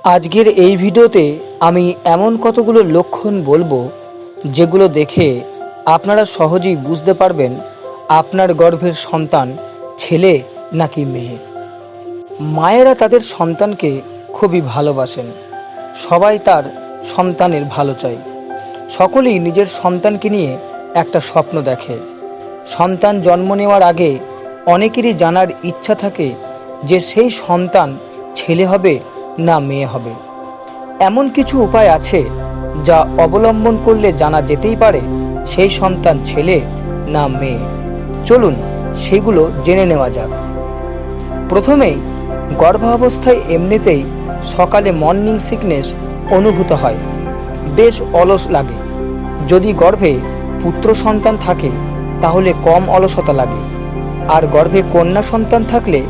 আজকের এই ভিডিওতে আমি এমন কতগুলো লক্ষণ বলবো যেগুলো দেখে আপনারা সহজেই বুঝতে পারবেন আপনার গর্ভের সন্তান ছেলে নাকি মেয়ে। মায়েরা তাদের সন্তানকে খুবই ভালোবাসেন, সবাই তার সন্তানের ভালো চায়। সকলেই নিজের সন্তানকে নিয়ে একটা স্বপ্ন দেখে। সন্তান জন্ম নেওয়ার আগে অনেকেরই জানার ইচ্ছা থাকে যে সেই সন্তান ছেলে হবে না মেয়ে হবে। এমন কিছু উপায় আছে যা অবলম্বন করলে জানা যেতেই পারে সেই সন্তান ছেলে না মেয়ে। চলুন সেগুলো জেনে নেওয়া যাক। প্রথমেই গর্ভাবস্থায় এমনিতেই সকালে মর্নিং সিকনেস অনুভূত হয়, বেশ অলস লাগে। যদি গর্ভে পুত্র সন্তান থাকে তাহলে কম অলসতা লাগে, আর গর্ভে কন্যা সন্তান থাকলে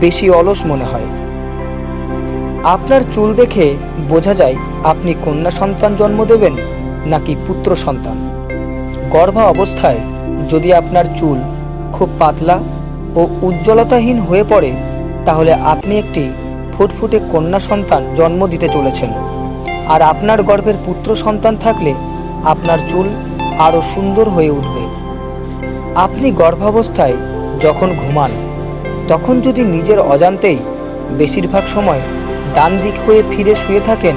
বেশি অলস মনে হয়। আপনার চুল দেখে বোঝা যায় আপনি কন্যা সন্তান জন্ম দেবেন নাকি পুত্র সন্তান। গর্ভা অবস্থায় যদি আপনার চুল খুব পাতলা ও উজ্জ্বলতাহীন হয়ে পড়ে তাহলে আপনি একটি ফুটফুটে কন্যা সন্তান জন্ম দিতে চলেছেন। আর আপনার গর্ভের পুত্র সন্তান থাকলে আপনার চুল আরও সুন্দর হয়ে উঠবে। আপনি গর্ভাবস্থায় যখন ঘুমান তখন যদি নিজের অজান্তেই বেশিরভাগ সময় ডান দিক হয়ে ফিরে শুয়ে থাকেন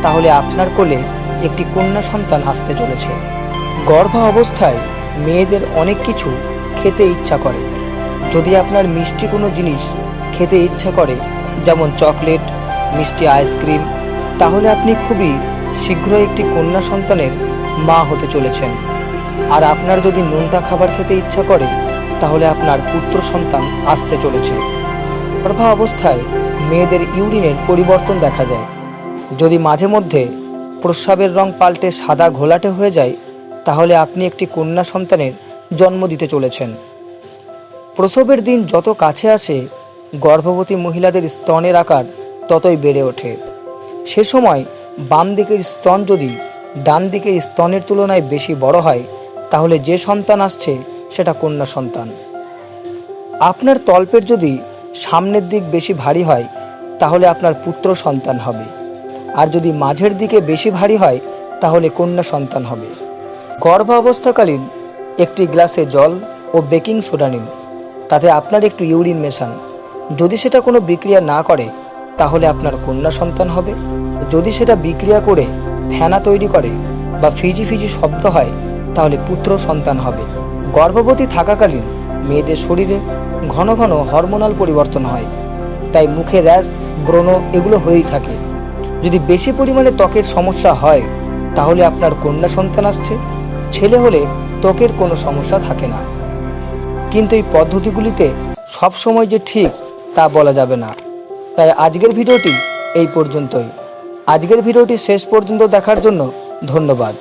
তাহলে আপনার কোলে একটি কন্যা সন্তান আসতে চলেছে। গর্ভা অবস্থায় মেয়েদের অনেক কিছু খেতে ইচ্ছা করে। যদি আপনার মিষ্টি কোনো জিনিস খেতে ইচ্ছা করে, যেমন চকলেট, মিষ্টি আইসক্রিম, তাহলে আপনি খুবই শীঘ্র একটি কন্যা সন্তানের মা হতে চলেছেন। আর আপনার যদি নোনতা খাবার খেতে ইচ্ছা করে তাহলে আপনার পুত্র সন্তান আসতে চলেছে। গর্ভা অবস্থায় মেয়েদের ইউরিনের পরিবর্তন দেখা যায়। যদি মাঝে মধ্যে প্রস্রাবের রং পাল্টে সাদা ঘোলাটে হয়ে যায় তাহলে আপনি একটি কন্যা সন্তানের জন্ম দিতে চলেছেন। প্রসবের দিন যত কাছে আসে গর্ভবতী মহিলাদের স্তনের আকার ততই বেড়ে ওঠে। সে সময় বাম দিকের স্তন যদি ডান দিকের স্তনের তুলনায় বেশি বড় হয় তাহলে যে সন্তান আসছে সেটা কন্যা সন্তান। আপনার তলপেট যদি সামনের দিক বেশি ভারী হয় তাহলে আপনার পুত্র সন্তান হবে, আর যদি মাঝের দিকে বেশি ভারী হয় তাহলে কন্যা সন্তান হবে। গর্ভাবস্থাকালীন একটি গ্লাসে জল ও বেকিং সোডা নিন, তাতে আপনার একটু ইউরিন মেশান। যদি সেটা কোনো বিক্রিয়া না করে তাহলে আপনার কন্যা সন্তান হবে। যদি সেটা বিক্রিয়া করে ফেনা তৈরি করে বা ফিজি ফিজি শব্দ হয় তাহলে পুত্র সন্তান হবে। গর্ভবতী থাকাকালীন মেয়েদের শরীরে ঘন ঘন হরমোনাল পরিবর্তন হয়, তাই মুখে র্যাশ, ব্রণ এগুলো হয়েই থাকে। যদি বেশি পরিমাণে ত্বকের সমস্যা হয় তাহলে আপনার কন্যা সন্তান আসছে। ছেলে হলে ত্বকের কোনো সমস্যা থাকে না, কিন্তু এই পদ্ধতিগুলিতে সবসময় যে ঠিক তা বলা যাবে না। তাই আজকের ভিডিওটি এই পর্যন্তই। আজকের ভিডিওটি শেষ পর্যন্ত দেখার জন্য ধন্যবাদ।